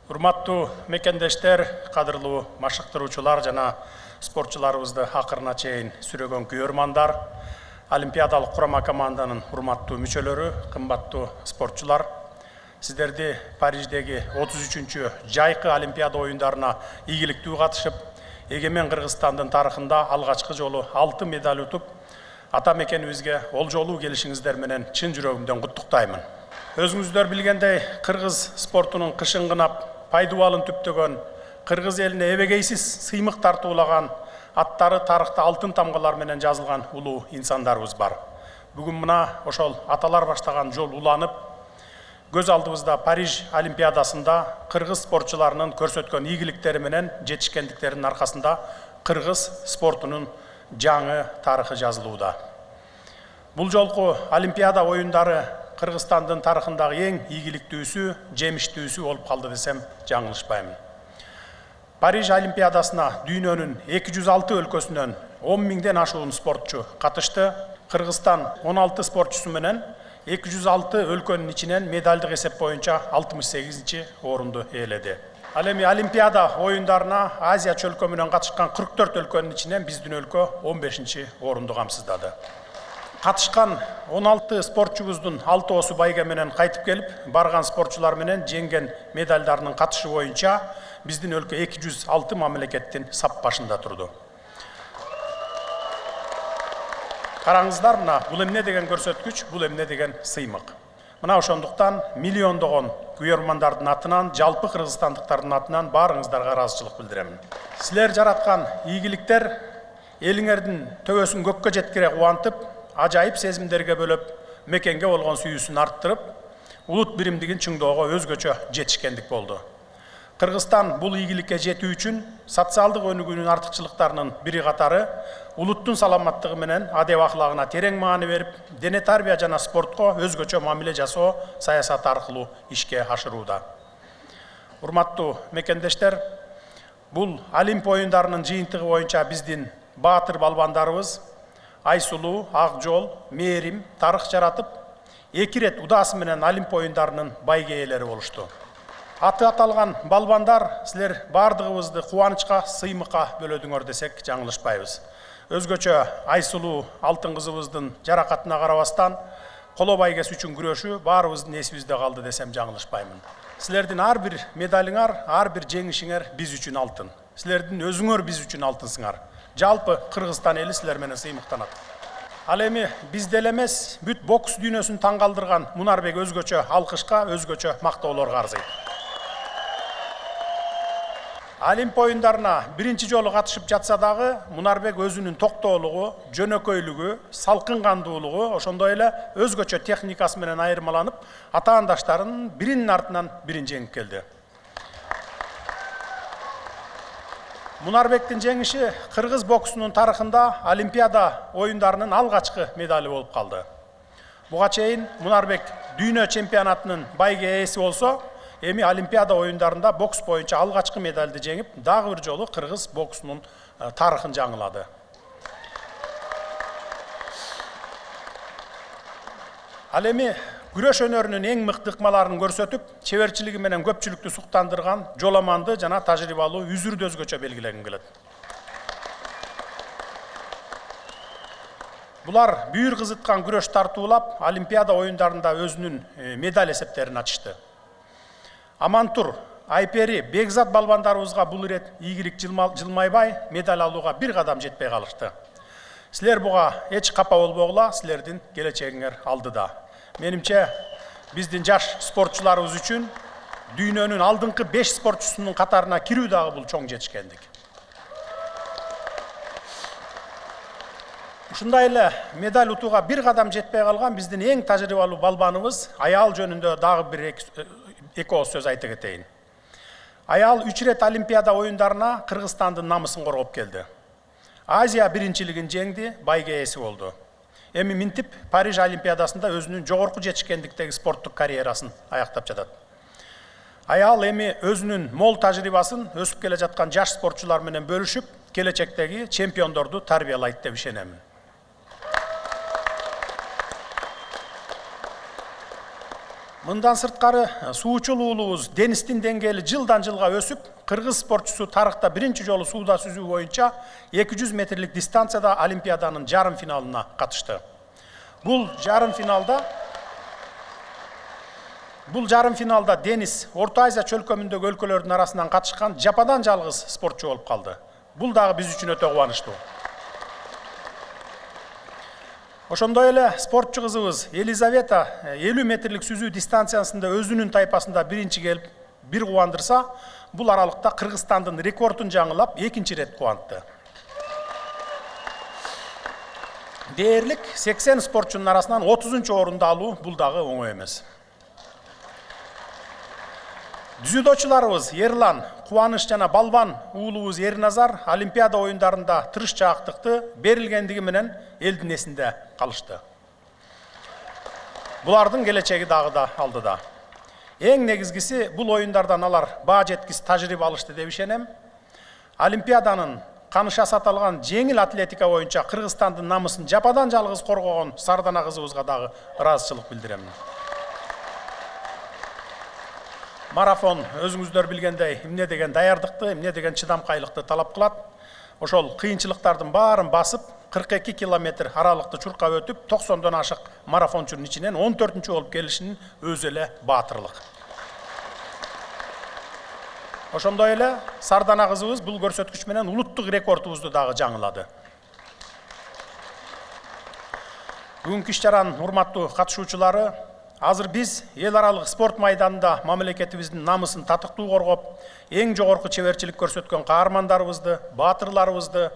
Урматтуу мекендештер, кадырлуу машыктыруучулар жана спортчуларыбызды акырына чейин сүрөгөн күйөрмандар, олимпиадалык курама команданын урматтуу мүчөлөрү, кымбаттуу спортчулар, сиздерди Париждеги 33-чү жайкы олимпиада оюндарына ийгиликтүү катышып, эгемен Кыргызстандын тарыхында алгачкы жолу 6 медаль утуп, ата мекенибизге ол жолу келишиңиздер менен чын жүрөгүмдөн куттуктаймын. Өзүңүздөр билгендей, кыргыз спортунун кышын кынап, пайдубалын түптөгөн, кыргыз элине эбегейсиз сыймык тартуулаган, аттары тарыхта алтын тамгалар менен жазылган улуу инсандарыбыз бар. Бүгүн мына ошол аталар баштаган жол уланып, көз алдыбызда Париж олимпиадасында кыргыз спортчуларынын көрсөткөн ийгиликтери менен жетишкендиктеринин аркасында кыргыз спортунун жаңы тарыхы жазылууда. Бул жолку олимпиада оюндары Кыргызстандын тарыхындагы эң ийгиликтүүсү, жемиштүүсү болуп калды десем жаңылышпаймын. Париж олимпиадасына дүйнөнүн 206 өлкөсүнөн 10 миңден ашуун спортчу катышты. Кыргызстан 16 спортчусу менен 206 өлкөнүн ичинен медалдык эсеп боюнча 68-чи орунду ээледи. Ал эми олимпиада оюндарына Азия чөлкө менен катышкан 44 өлкөнүн ичинен биздин өлкө 15-чи орунду камсыздады. Катышкан 16 спортчубуздун 6-осу байге менен кайтып келип, барган спортчулар менен жеңген медальдарынын катышы боюнча биздин өлкө 206 мамлекеттин сап башында турду. Караңыздар, мына бул эмне деген көрсөткүч, бул эмне деген сыймык. Мына ошондуктан миллиондогон күйөрмандардын атынан, жалпы кыргызстандыктардын атынан баарыңыздарга ыраазычылык билдиремин. Силер жараткан ийгиликтер элиңердин төбөсүн көккө жеткире кубантып, ажайып сезимдерге бөлөп, мекенге болгон сүйүүсүн арттырып, улут биримдигин чыңдоого өзгөчө жетишкендик болду. Кыргызстан бул ийгиликке жетүү үчүн социалдык өнүгүүнүн артыкчылыктарынын бири катары улуттун саламаттыгы менен адеп аклагына терең маани берип, дене тарбия жана спортко өзгөчө мамиле жасоо саясаты аркылуу ишке ашырууда. Урматтуу мекендештер, бул Олимп оюндарынын жыйынтыгы боюнча биздин баатыр балбандарыбыз Айсулуу, Акжол, Мээрим тарых жаратып, 2 рет удаасы менен Олимп оюндарынын байге ээлери болушту. Аты аталган балбандар силер бардыгыбызды кубанычка, сыймыкка бөлөдүңөр десек жаңылышпайбыз. Өзгөчө Айсулуу алтын кызыбыздын жаракатына карабастан, коло байгesi үчүн күрөшү баарыбыздын эсибизде калды десем жаңылышпаймын. Силердин ар бир медалиңар, ар бир жеңишиңер биз үчүн алтын. Силердин өзүңөр биз үчүн алтынсыңар. Жалпы Кыргызстан эли силер менен сыймыктанат. Ал эми бизде эле эмес, бүт бокс дүйнөсүн таң калтырган Мунарбек өзгөчө алкышка, өзгөчө мактоолорго арзыйт. Олимп оюндарына биринчи жолу катышып жатса дагы, Мунарбек өзүнүн токтоолугу, жөнөкөйлүгү, салкын кандуулугу, ошондой эле өзгөчө техникасы менен айырмаланып, атаандаштарынын биринин артынан бирин жеңип келди. Мунарбектин жеңиши кыргыз боксунун тарыхында Олимпиада оюндарынын алгачкы медали болуп калды. Буга чейин Мунарбек дүйнө чемпионатынын байге ээси болсо, эми Олимпиада оюндарында бокс боюнча алгачкы медалды жеңип, дагы бир жолу кыргыз боксунун тарыхын жаңылады. Ал эми күрөш өнөрүнүн эң мыкты ыкмаларын көрсөтүп, чеберчилиги менен көпчүлүктү суктандырган жоламанды жана тажрыйбалуу Үзүрдү өзгөчө белгилегим келет. Булар бүйүр кызыткан күрөш тартуулап, Олимпиада оюндарында өзүнүн медаль эсептерин ачышты. Амантур, Айпери, Бекзат балбандарыбызга бул ирет ийгилик жылмайбай, медаль алууга бир кадам жетпей калышты. Силер буга эч капа болбогула, силердин келечегиңер алдыда. Менимче, биздин жаш спортчуларыбыз үчүн дүйнөнүн алдыңкы 5 спортчусунун катарына кирүү дагы бул чоң жетишкендик. Ушундай эле медаль утууга бир кадам жетпей калган биздин эң тажрыйбалуу балбаныбыз аял жөнүндө дагы бир эки ооз сөз айта кетейин. Аял 3 рет Олимпиада оюндарына Кыргызстандын намысын коргоп келди. Азия биринчилигин жеңди, байге ээси болду. Эми минтип Париж олимпиадасында өзүнүн жогорку жетишкендиктеги спорттук карьерасын аяктап жатат. Аял эми өзүнүн мол тажрыйбасын өсүп келе жаткан жаш спортчулар менен бөлүшүп, келечектеги чемпиондорду тарбиялайт деп ишенемин. Мындан сырткары суучулуулубуз денистин деңгээли жылдан жылга өсүп, кыргыз спортчусу тарыхта биринчи жолу сууда сүзүү боюнча 200 метрлик дистанцияда Олимпиаданын жарым финалына катышты. Бул жарым финалда Денис Орто Азия чөлкөмүндөгү өлкөлөрдүн арасынан катышкан жападан жалгыз спортчу болуп калды. Бул дагы биз үчүн өтө кубанычтуу. Ошондой эле спортчу кызыбыз Елизавета 50 метрлик сүзүү дистанциясында өзүнүн тайпасында биринчи келип, бир кубандырса, бул аралыкта Кыргызстандын рекордун жаңылап, экинчи рет кубантты. Дээрлик 80 спортчунун арасынан 30-чу орунду алуу бул дагы оңой эмес. Дзюдочуларыбыз Ерлан, Кубаныч жана балбан уулубуз Ерназар Олимпиада оюндарында тырыш жаактыкты берилгендиги менен элдин эсинде калышты. Булардын келечеги дагы да алдыда. Эң негизгиси бул оюндардан алар баа жеткис тажрыйба алышты деп ишенем. Олимпиаданын каныша саталган жеңил атлетика боюнча Кыргызстандын намысын жападан жалгыз коргогон Сардана кызыбызга дагы ыраазычылык билдирем. Марафон өзүңүздөр билгендей эмне деген даярдыкты, эмне деген чыдамкайлыкты талап кылат. Ошол кыйынчылыктардын баарын басып, 42 километр аралыкты чуркап өтүп, 90дон ашык марафончунун ичинен 14-чү болуп келишинин өзү эле баатырлык. Ошондой эле Сардана кызыбыз бул көрсөткүч менен улуттук рекордубузду дагы жаңылады. Бүгүнкү иш-чаранын урматтуу катышуучулары, азыр биз эл аралык спорт майданында мамлекетибиздин намысын татыктуу коргоп, эң жогорку чеберчилик көрсөткөн каармандарыбызды, баатырларыбызды,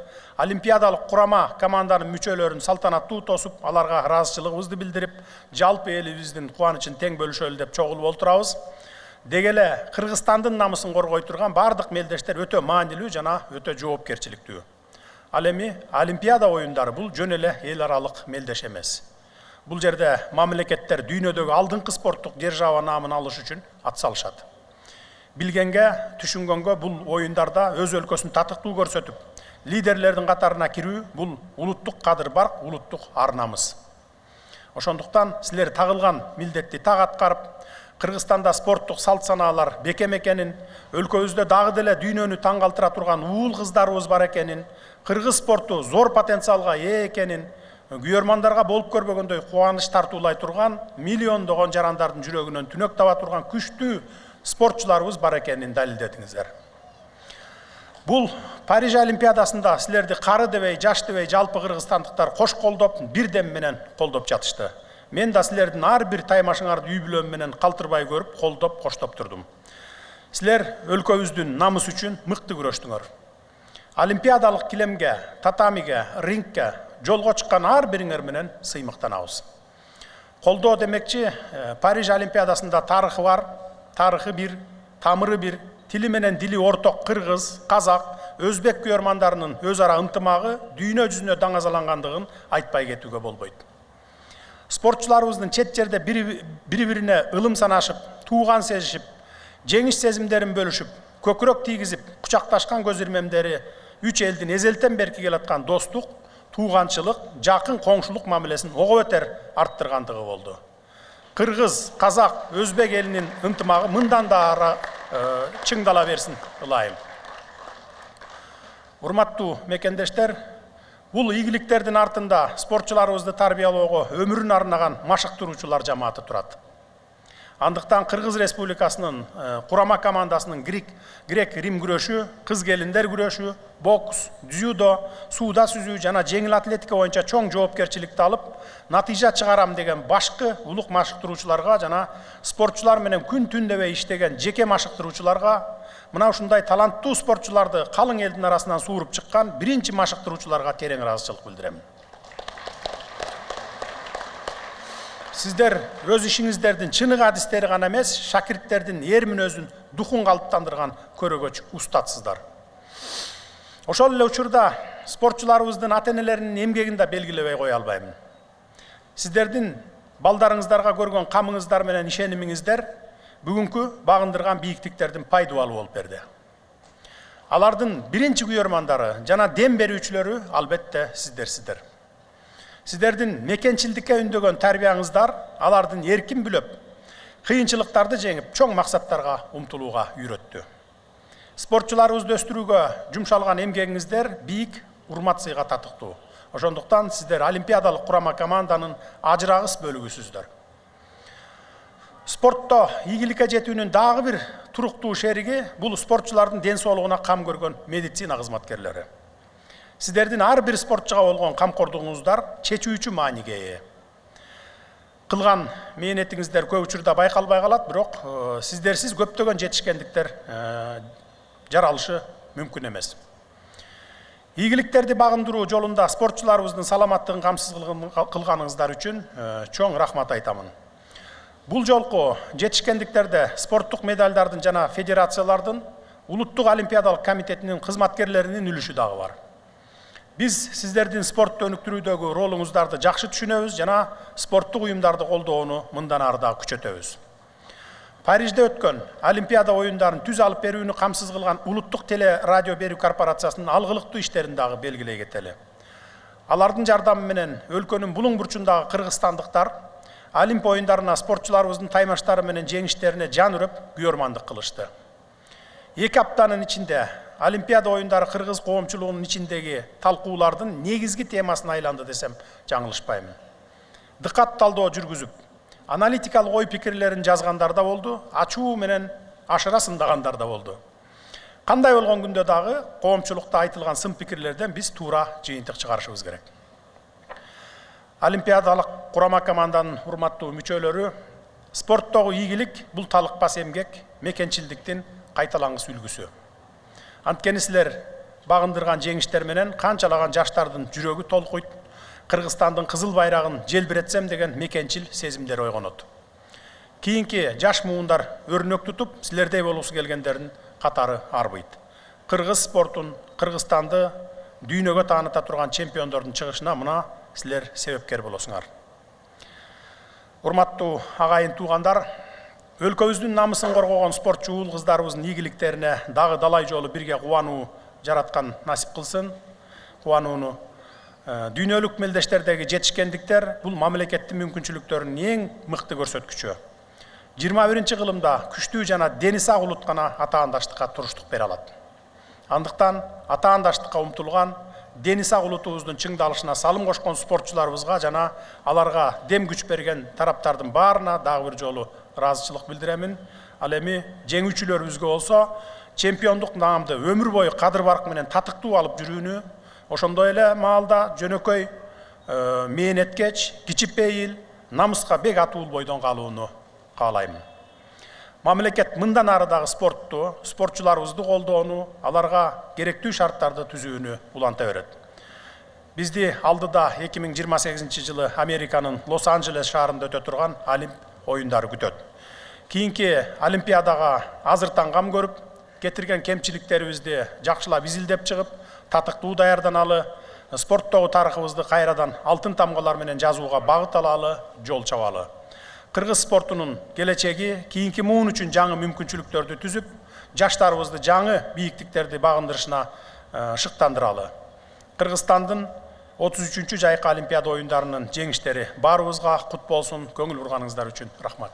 олимпиадалык курама команданын мүчөлөрүн салтанаттуу тосуп, аларга ыраазычылыгыбызды билдирип, жалпы элибиздин кубанычын тең бөлүшөлү деп чогулуп олтурабыз. Деги эле Кыргызстандын намысын коргой турган бардык мелдештер өтө маанилүү жана өтө жоопкерчиликтүү. Ал эми Олимпиада оюндары бул жөн эле эл аралык мелдеш эмес. Бул жерде мамлекеттер дүйнөдөгү алдыңкы спорттук держава наамын алыш үчүн атсалышат. Билгенге, түшүнгөнгө бул оюндарда өз өлкөсүн татыктуу көрсөтүп, лидерлердин катарына кирүү бул улуттук кадыр-барк, улуттук ар-намыс. Ошондуктан силер тагылган милдетти так аткарып, Кыргызстанда спорттук салт-санаалар бекем экенин, өлкөбүздө дагы деле дүйнөнү таң калтыра турган уул кыздарыбыз бар экенин, кыргыз спорту зор потенциалга ээ экенин, күйөрмандарга болуп көрбөгөндөй кубаныч тартуулай турган, миллиондогон жарандардын жүрөгүнөн түнөк таба турган күчтүү спортчуларыбыз бар экенин далилдедиңиздер. Бул Париж Олимпиадасында силерди кары дебей, жаш дебей жалпы кыргызстандыктар кош колдоп, бир дем менен колдоп жатышты. Мен да силердин ар бир таймашыңарды үй бүлөм менен калтырбай көрүп, колдоп, коштоп турдум. Силер өлкөбүздүн намысы үчүн мыкты күрөштүңөр. Олимпиадалык килемге, татамиге, рингке жолго чыккан ар бириңер менен сыймыктанабыз. Колдоо демекчи, Париж Олимпиадасында тарыхы бар, тарыхы бир, тамыры бир, тили менен дили орток кыргыз, казак, өзбек күйөрмандарынын өз ара ынтымагы дүйнө жүзүнө даңазалангандыгын айтпай кетүүгө болбойт. Спортчуларыбыздын чет жерде бири-бирине ылым санашып, тууган сезишип, жеңиш сезимдерин бөлүшүп, көкүрөк тийгизип, кучакташкан көз ирмемдери үч элдин эзелтен берки келаткан достук, тууганчылык, жакын коңшулук мамилесин ого бетер арттыргандыгы болду. Кыргыз, казак, өзбек элинин ынтымагы мындан да ары чыңдала берсин ылайым. Урматтуу мекендештер, бул ийгиликтердин артында спортчуларыбызды тарбиялоого өмүрүн арнаган машыктыруучулар жамааты турат. Андыктан Кыргыз Республикасынын курама командасынын грек-рим күрөшү, кыз келиндер күрөшү, бокс, дзюдо, сууда сүзүү жана жеңил атлетика боюнча чоң жоопкерчиликти алып, натыйжа чыгарам деген башкы улук машыктыруучуларга жана спортчулар менен күн-түн дебей иштеген жеке машыктыруучуларга, мына ушундай таланттуу спортчуларды калың элдин арасынан сууруп чыккан биринчи машыктыруучуларга терең ыраазычылык билдирем. Сиздер өз ишиңиздердин чыныгы адистери гана эмес, шакирттердин эр мүнөзүн, духун калыптандырган көрөгөч устатсыздар. Ошол эле учурда спортчуларыбыздын ата-энелеринин эмгегин да белгилебей кое албайм. Сиздердин балдарыңыздарга көргөн камыңыздар менен ишенимиңиздер бүгүнкү багындырган бийиктиктердин пайдубалы болуп берди. Алардын биринчи күйөрмандары жана дем берүүчүлөрү албетте сиздерсиздер. Сиздердин мекенчилдикке үндөгөн тарбияңыздар алардын эркин бүлөп, кыйынчылыктарды жеңип, чоң максаттарга умтулууга үйрөттү. Спортчуларыбызды өстүрүүгө жумшалган эмгегиңиздер бийик урмат сыйга татыктуу. Ошондуктан сиздер олимпиадалык курама команданын ажырагыс бөлүгүсүздөр. Спортто ийгиликке жетүүнүн дагы бир туруктуу шериги бул спортчулардын ден соолугуна кам көргөн медицина кызматкерлери. Сиздердин ар бир спортчуга болгон камкордугуңуздар чечүүчү мааниге ээ. Кылган мээнетиңиздер көп учурда байкалбай калат, бирок сиздерсиз көптөгөн жетишкендиктер жаралышы мүмкүн эмес. Ийгиликтерди багындыруу жолунда спортчуларыбыздын саламаттыгын камсыз кылганыңыздар үчүн чоң рахмат айтамын. Бул жолку жетишкендиктерде спорттук медалдардын жана федерациялардын, улуттук олимпиадалык комитетинин кызматкерлеринин үлүшү дагы бар. Биз сиздердин спортты өнүктүрүүдөгү ролуңуздарды жакшы түшүнөбүз жана спорттук уюмдарды колдоону мындан ары да күчөтөбүз. Парижде өткөн Олимпиада оюндарын түз алып берүүнү камсыз кылган улуттук теле радио берүү корпорациясынын алгылыктуу иштерин дагы белгилей кетели. Алардын жардамы менен өлкөнүн булуң бурчундагы кыргызстандыктар Олимп оюндарына спортчуларыбыздын таймаштары менен жеңиштерине жан үрөп, күйөрмандык кылышты. 2 аптанын ичинде Олимпиада оюндары кыргыз коомчулугунун ичиндеги талкуулардын негизги темасына айланды десем жаңылышпаймын. Дыкат талдоо жүргүзүп, аналитикалык ой пикирлерин жазгандар да болду, ачуу менен ашыра сындагандар да болду. Кандай болгон күндө дагы коомчулукта айтылган сын пикирлерден биз туура жыйынтык чыгарышыбыз керек. Олимпиадалык курама команданын урматтуу мүчөлөрү, спорттогу ийгилик бул талыкпас эмгек, мекенчилдиктин кайталангыс үлгүсү. Анткени силер багындырган жеңиштер менен канчалаган жаштардын жүрөгү толкуйт, Кыргызстандын кызыл байрагын желбиретсем деген мекенчил сезимдер ойгонот. Кийинки жаш муундар өрнөк тутуп, силердей болгусу келгендердин катары арбыйт. Кыргыз спортун, Кыргызстанды дүйнөгө тааныта турган чемпиондордун чыгышына мына силер себепкер болосуңар. Урматтуу агайын туугандар, өлкөбүздүн намысын коргогон спортчу уул кыздарыбыздын ийгиликтерине дагы далай жолу бирге кубануу жараткан насип кылсын. Кубанууну дүйнөлүк мелдештердеги жетишкендиктер бул мамлекеттин мүмкүнчүлүктөрүнүн эң мыкты көрсөткүчү. 21 кылымда күчтүү жана дени сак улут гана атаандаштыкка туруштук бере алат. Андыктан атаандаштыкка умтулган дени сак улутубуздун чыңдалышына салым кошкон спортчуларыбызга жана аларга дем күч берген тараптардын баарына дагы бир жолу ыраазычылык билдиремин. Ал эми жеңүүчүлөрүбүзгө болсо чемпиондук наамды өмүр бою кадыр барк менен татыктуу алып жүрүүнү, ошондой эле маалда жөнөкөй мээнеткеч, кичипейил, намыска бек атуул бойдон калууну каалаймын. Мамлекет мындан ары дагы спортту, спортчуларыбызды колдоону, аларга керектүү шарттарды түзүүнү уланта берет. Бизди алдыда 2028 жылы Американын Лос-Анджелес шаарында өтө турган Олимп оюндары күтөт. Кийинки Олимпиадага азыртан кам көрүп, кетирген кемчиликтерибизди жакшылап изилдеп чыгып, татыктуу даярданалы, спорттогу тарыхыбызды кайрадан алтын тамгалар менен жазууга багыт алалы, жол чабалы. Кыргыз спортунун келечеги кийинки муун үчүн жаңы мүмкүнчүлүктөрдү түзүп, жаштарыбызды жаңы бийиктиктерди багындырышына шыктандыралы. Кыргызстандын 33-жайкы Олимпиада оюндарынын жеңиштери баарыбызга кут болсун. Көңүл бурганыңыздар үчүн рахмат.